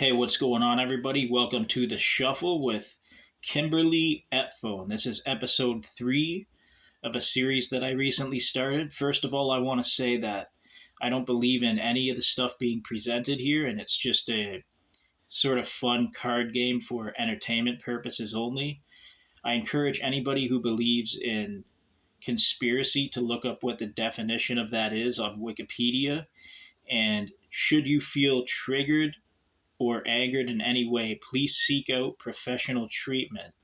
Hey, what's going on, everybody? Welcome to the Shuffle with Kimberly Epphone. This is episode 3 of a series that I recently started. First of all, I want to say that I don't believe in any of the stuff being presented here, and it's just a sort of fun card game for entertainment purposes only. I encourage anybody who believes in conspiracy to look up what the definition of that is on Wikipedia. And should you feel triggered or angered in any way, please seek out professional treatment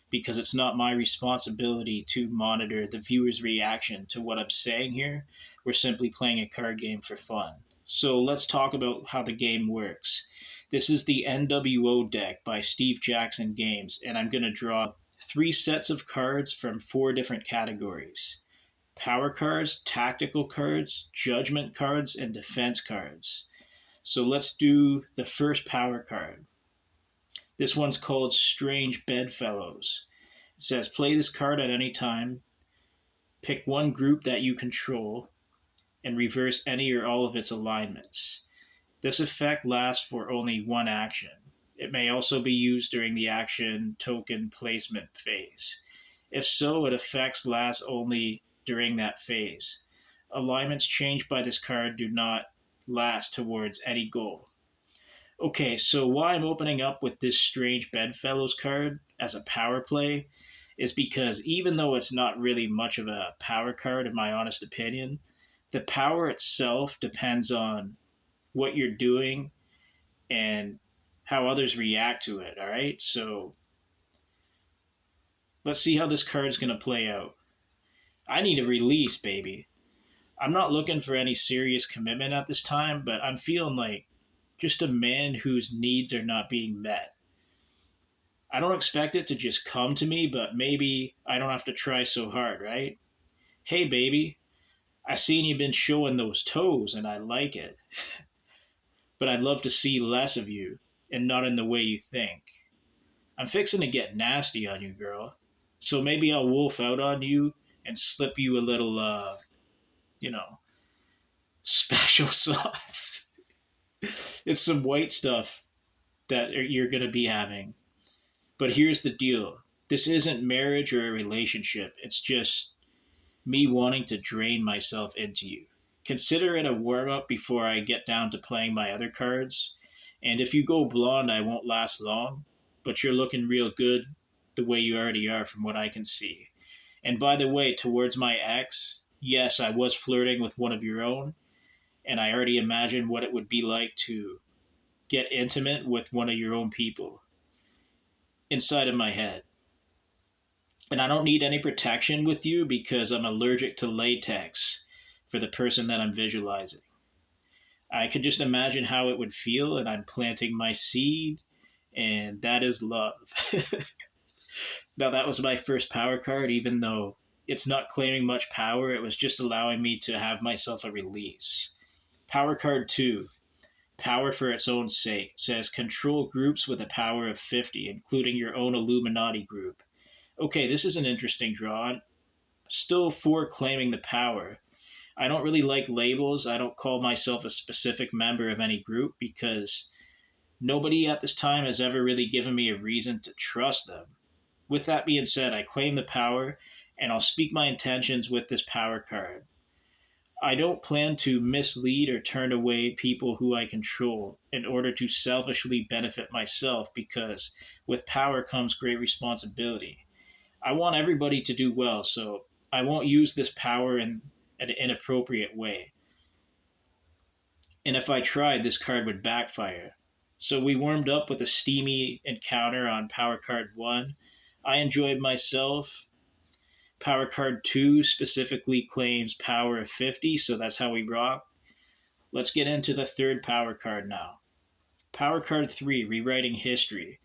because it's not my responsibility to monitor the viewer's reaction to what I'm saying here. We're simply playing a card game for fun. So let's talk about how the game works. This is the NWO deck by Steve Jackson Games, and I'm going to draw 3 sets of cards from 4 different categories: power cards, tactical cards, judgment cards, and defense cards. So let's do the first power card. This one's called Strange Bedfellows. It says play this card at any time, pick one group that you control, and reverse any or all of its alignments. This effect lasts for only one action. It may also be used during the action token placement phase. If so, its effects last only during that phase. Alignments changed by this card do not last towards any goal. Okay, so why I'm opening up with this Strange Bedfellows card as a power play is because even though it's not really much of a power card, in my honest opinion, the power itself depends on what you're doing and how others react to it, all right? So let's see how this card is going to play out. I need a release, baby. I'm not looking for any serious commitment at this time, but I'm feeling like just a man whose needs are not being met. I don't expect it to just come to me, but maybe I don't have to try so hard, right? Hey, baby, I seen you been showing those toes and I like it, but I'd love to see less of you and not in the way you think. I'm fixing to get nasty on you, girl. So maybe I'll wolf out on you and slip you a little, you know, special sauce. It's some white stuff that you're going to be having. But here's the deal, this isn't marriage or a relationship. It's just me wanting to drain myself into you. Consider it a warm up before I get down to playing my other cards. And if you go blonde, I won't last long. But you're looking real good the way you already are, from what I can see. And by the way, towards my ex, yes, I was flirting with one of your own. And I already imagined what it would be like to get intimate with one of your own people inside of my head. And I don't need any protection with you because I'm allergic to latex for the person that I'm visualizing. I could just imagine how it would feel, and I'm planting my seed, and that is love. Now, that was my first power card, even though it's not claiming much power, it was just allowing me to have myself a release. Power card 2, power for its own sake. It says control groups with a power of 50, including your own Illuminati group. Okay, this is an interesting draw. I'm still for claiming the power. I don't really like labels. I don't call myself a specific member of any group because nobody at this time has ever really given me a reason to trust them. With that being said, I claim the power and I'll speak my intentions with this power card. I don't plan to mislead or turn away people who I control in order to selfishly benefit myself because with power comes great responsibility. I want everybody to do well, so I won't use this power in an inappropriate way. And if I tried, this card would backfire. So we warmed up with a steamy encounter on Power Card 1. I enjoyed myself. Power Card 2 specifically claims power of 50, so that's how we rock. Let's get into the third power card now. Power Card 3, Rewriting History.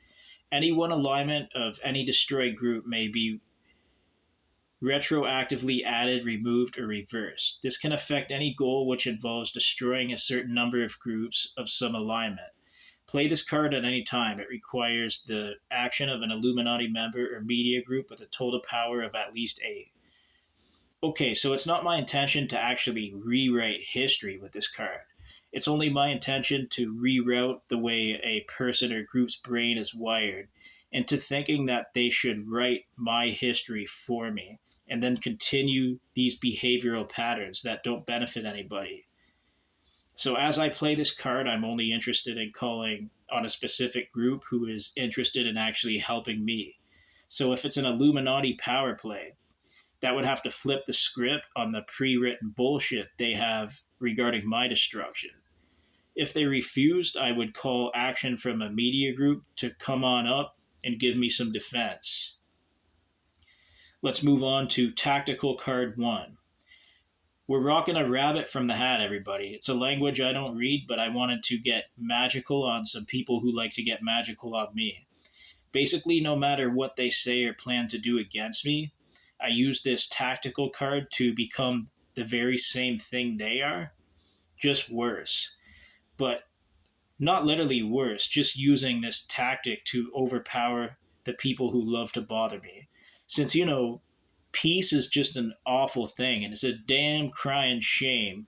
Any one alignment of any destroyed group may be retroactively added, removed, or reversed. This can affect any goal which involves destroying a certain number of groups of some alignment. Play this card at any time. It requires the action of an Illuminati member or media group with a total power of at least 8. Okay, so it's not my intention to actually rewrite history with this card. It's only my intention to reroute the way a person or group's brain is wired into thinking that they should write my history for me and then continue these behavioral patterns that don't benefit anybody. So as I play this card, I'm only interested in calling on a specific group who is interested in actually helping me. So if it's an Illuminati power play, that would have to flip the script on the pre written bullshit they have regarding my destruction. If they refused, I would call action from a media group to come on up and give me some defense. Let's move on to tactical card 1. We're rocking a rabbit from the hat, everybody. It's a language I don't read, but I wanted to get magical on some people who like to get magical on me. Basically, no matter what they say or plan to do against me, I use this tactical card to become the very same thing they are, just worse. But not literally worse, just using this tactic to overpower the people who love to bother me. Since, peace is just an awful thing, and it's a damn crying shame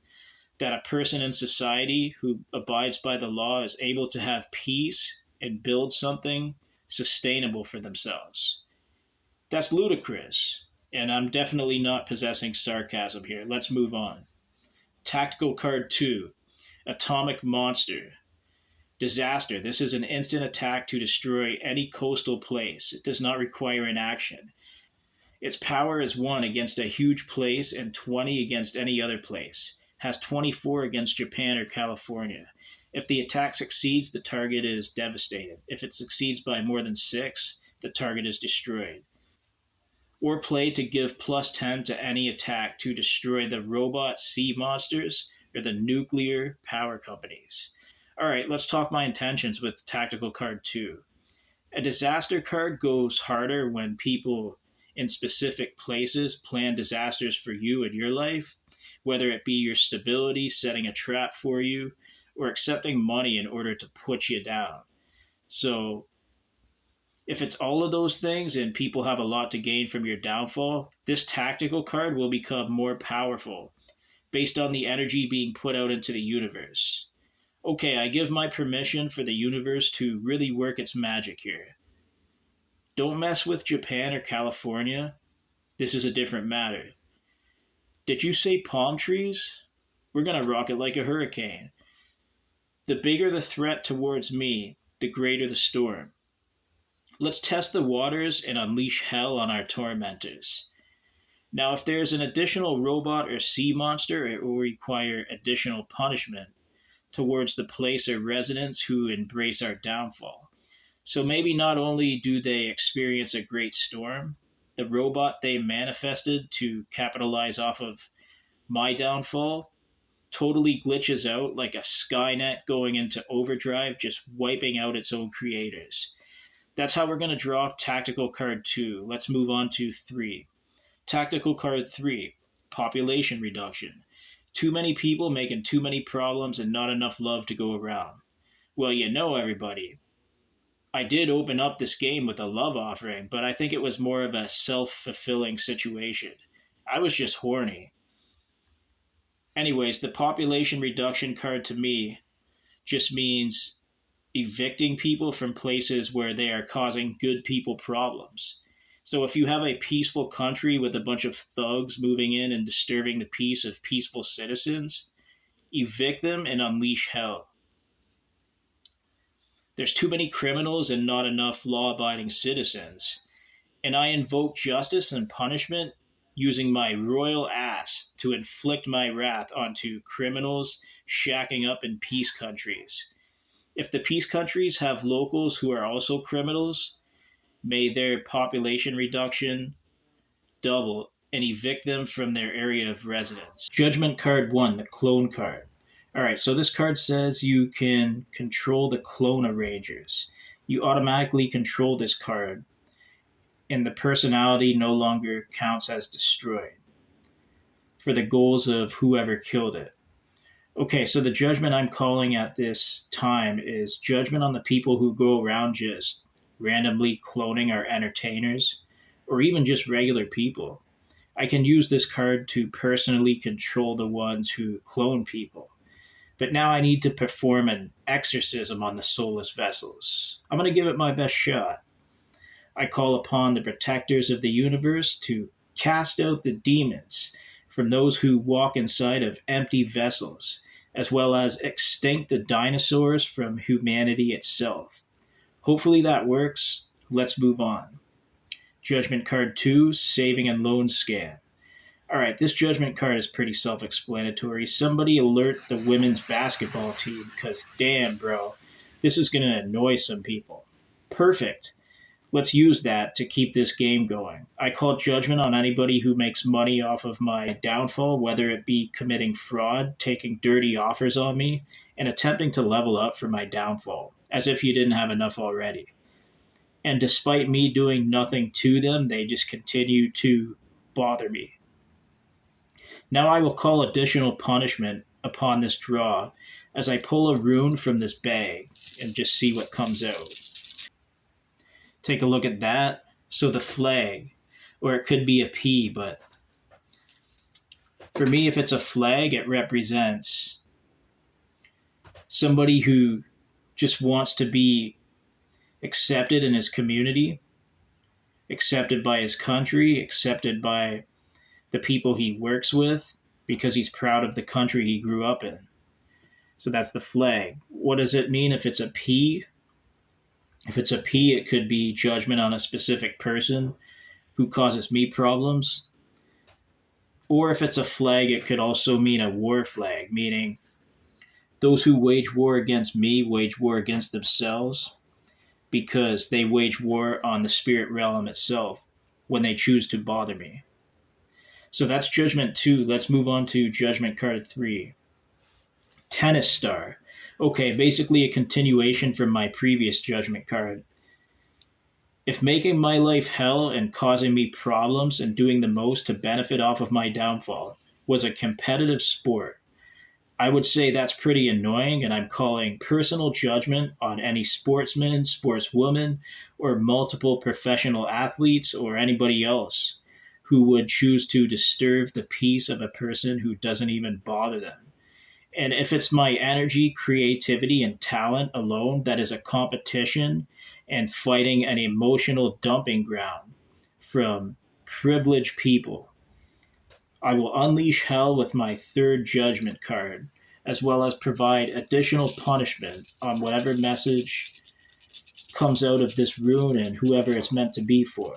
that a person in society who abides by the law is able to have peace and build something sustainable for themselves. That's ludicrous, and I'm definitely not possessing sarcasm here. Let's move on. Tactical card 2, Atomic Monster. Disaster. This is an instant attack to destroy any coastal place. It does not require an action. Its power is 1 against a huge place and 20 against any other place. Has 24 against Japan or California. If the attack succeeds, the target is devastated. If it succeeds by more than 6, the target is destroyed. Or play to give plus 10 to any attack to destroy the robot sea monsters or the nuclear power companies. Alright, let's talk my intentions with tactical card 2. A disaster card goes harder when people in specific places plan disasters for you in your life, whether it be your stability, setting a trap for you, or accepting money in order to put you down. So, if it's all of those things and people have a lot to gain from your downfall, this tactical card will become more powerful based on the energy being put out into the universe. Okay, I give my permission for the universe to really work its magic here. Don't mess with Japan or California. This is a different matter. Did you say palm trees? We're going to rock it like a hurricane. The bigger the threat towards me, the greater the storm. Let's test the waters and unleash hell on our tormentors. Now, if there's an additional robot or sea monster, it will require additional punishment towards the place or residents who embrace our downfall. So maybe not only do they experience a great storm, the robot they manifested to capitalize off of my downfall totally glitches out like a Skynet going into overdrive, just wiping out its own creators. That's how we're going to draw tactical card 2. Let's move on to 3. Tactical card 3, population reduction. Too many people making too many problems and not enough love to go around. Well, everybody, I did open up this game with a love offering, but I think it was more of a self-fulfilling situation. I was just horny. Anyways, the population reduction card to me just means evicting people from places where they are causing good people problems. So if you have a peaceful country with a bunch of thugs moving in and disturbing the peace of peaceful citizens, evict them and unleash hell. There's too many criminals and not enough law-abiding citizens. And I invoke justice and punishment using my royal ass to inflict my wrath onto criminals shacking up in peace countries. If the peace countries have locals who are also criminals, may their population reduction double and evict them from their area of residence. Judgment card 1, the clone card. Alright, so this card says you can control the clone arrangers. You automatically control this card, and the personality no longer counts as destroyed for the goals of whoever killed it. Okay, so the judgment I'm calling at this time is judgment on the people who go around just randomly cloning our entertainers, or even just regular people. I can use this card to personally control the ones who clone people. But now I need to perform an exorcism on the soulless vessels. I'm going to give it my best shot. I call upon the protectors of the universe to cast out the demons from those who walk inside of empty vessels, as well as extinct the dinosaurs from humanity itself. Hopefully that works. Let's move on. Judgment card 2, Saving and Loan Scam. Alright, this judgment card is pretty self explanatory. Somebody alert the women's basketball team, because damn, bro, this is going to annoy some people. Perfect. Let's use that to keep this game going. I call judgment on anybody who makes money off of my downfall, whether it be committing fraud, taking dirty offers on me, and attempting to level up for my downfall, as if you didn't have enough already. And despite me doing nothing to them, they just continue to bother me. Now I will call additional punishment upon this draw as I pull a rune from this bag and just see what comes out. Take a look at that. So the flag, or it could be a P, but for me, if it's a flag, it represents somebody who just wants to be accepted in his community, accepted by his country, accepted by the people he works with, because he's proud of the country he grew up in. So that's the flag. What does it mean if it's a P? If it's a P, it could be judgment on a specific person who causes me problems. Or if it's a flag, it could also mean a war flag, meaning those who wage war against me wage war against themselves because they wage war on the spirit realm itself when they choose to bother me. So that's Judgment 2. Let's move on to Judgment card 3. Tennis Star. Okay, basically a continuation from my previous Judgment card. If making my life hell and causing me problems and doing the most to benefit off of my downfall was a competitive sport, I would say that's pretty annoying, and I'm calling personal judgment on any sportsman, sportswoman, or multiple professional athletes or anybody else who would choose to disturb the peace of a person who doesn't even bother them. And if it's my energy, creativity, and talent alone that is a competition and fighting an emotional dumping ground from privileged people, I will unleash hell with my third judgment card, as well as provide additional punishment on whatever message comes out of this rune and whoever it's meant to be for.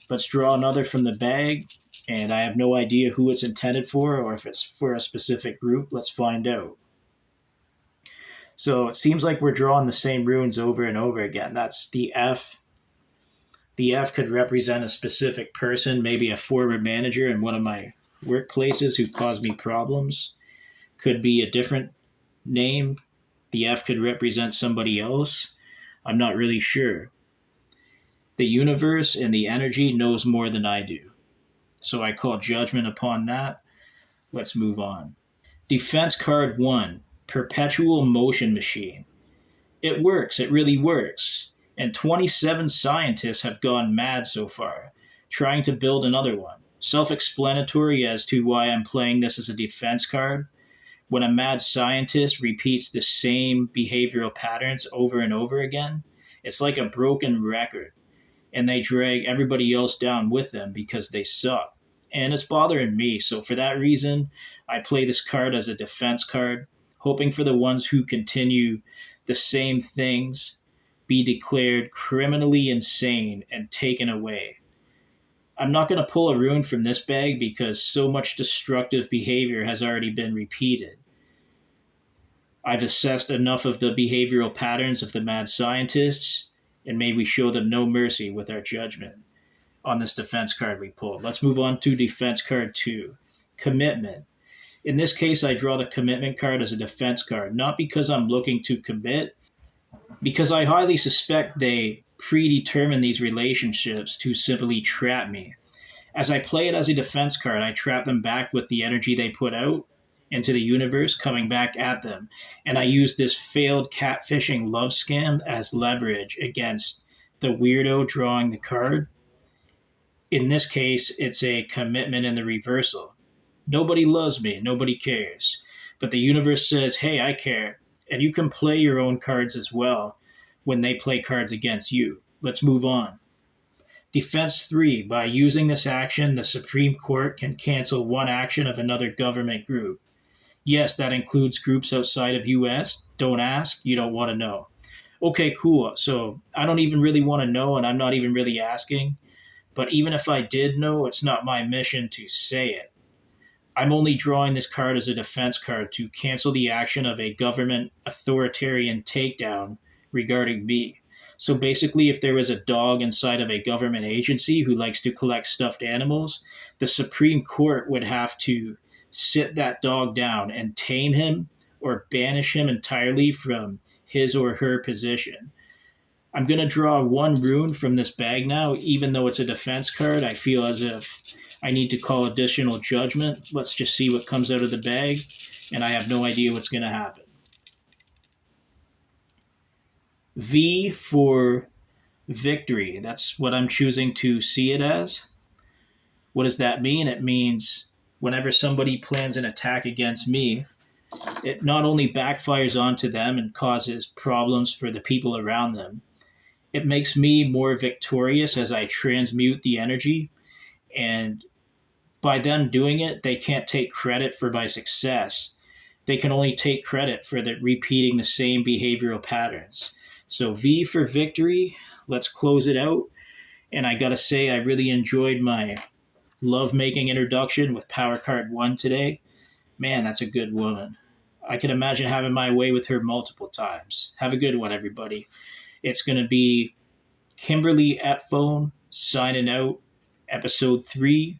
Let's draw another from the bag, and I have no idea who it's intended for or if it's for a specific group. Let's find out. So it seems like we're drawing the same runes over and over again. That's the F. The F could represent a specific person, maybe a former manager in one of my workplaces who caused me problems. Could be a different name. The F could represent somebody else. I'm not really sure. The universe and the energy knows more than I do. So I call judgment upon that. Let's move on. Defense card 1, Perpetual Motion Machine. It works, it really works. And 27 scientists have gone mad so far, trying to build another one. Self explanatory as to why I'm playing this as a defense card. When a mad scientist repeats the same behavioral patterns over and over again, it's like a broken record, and they drag everybody else down with them because they suck. And it's bothering me, so for that reason, I play this card as a defense card, hoping for the ones who continue the same things be declared criminally insane and taken away. I'm not going to pull a rune from this bag because so much destructive behavior has already been repeated. I've assessed enough of the behavioral patterns of the mad scientists, and may we show them no mercy with our judgment on this defense card we pulled. Let's move on to defense card 2, Commitment. In this case, I draw the commitment card as a defense card, not because I'm looking to commit, because I highly suspect they predetermine these relationships to simply trap me. As I play it as a defense card, I trap them back with the energy they put out into the universe coming back at them. And I use this failed catfishing love scam as leverage against the weirdo drawing the card. In this case, it's a commitment in the reversal. Nobody loves me, nobody cares. But the universe says, hey, I care. And you can play your own cards as well when they play cards against you. Let's move on. Defense 3. By using this action, the Supreme Court can cancel one action of another government group. Yes, that includes groups outside of US. Don't ask, you don't want to know. Okay, cool. So I don't even really want to know, and I'm not even really asking. But even if I did know, it's not my mission to say it. I'm only drawing this card as a defense card to cancel the action of a government authoritarian takedown regarding me. So basically, if there was a dog inside of a government agency who likes to collect stuffed animals, the Supreme Court would have to sit that dog down and tame him or banish him entirely from his or her position. I'm going to draw one rune from this bag now, even though it's a defense card. I feel as if I need to call additional judgment. Let's just see what comes out of the bag, and I have no idea what's going to happen. V for victory. That's what I'm choosing to see it as. What does that mean? It means whenever somebody plans an attack against me, it not only backfires onto them and causes problems for the people around them, it makes me more victorious as I transmute the energy. And by them doing it, they can't take credit for my success. They can only take credit for repeating the same behavioral patterns. So V for victory. Let's close it out. And I got to say, I really enjoyed my love-making introduction with Power Card 1 today. Man, that's a good woman. I can imagine having my way with her multiple times. Have a good one, everybody. It's going to be Kimberly at phone signing out, episode 3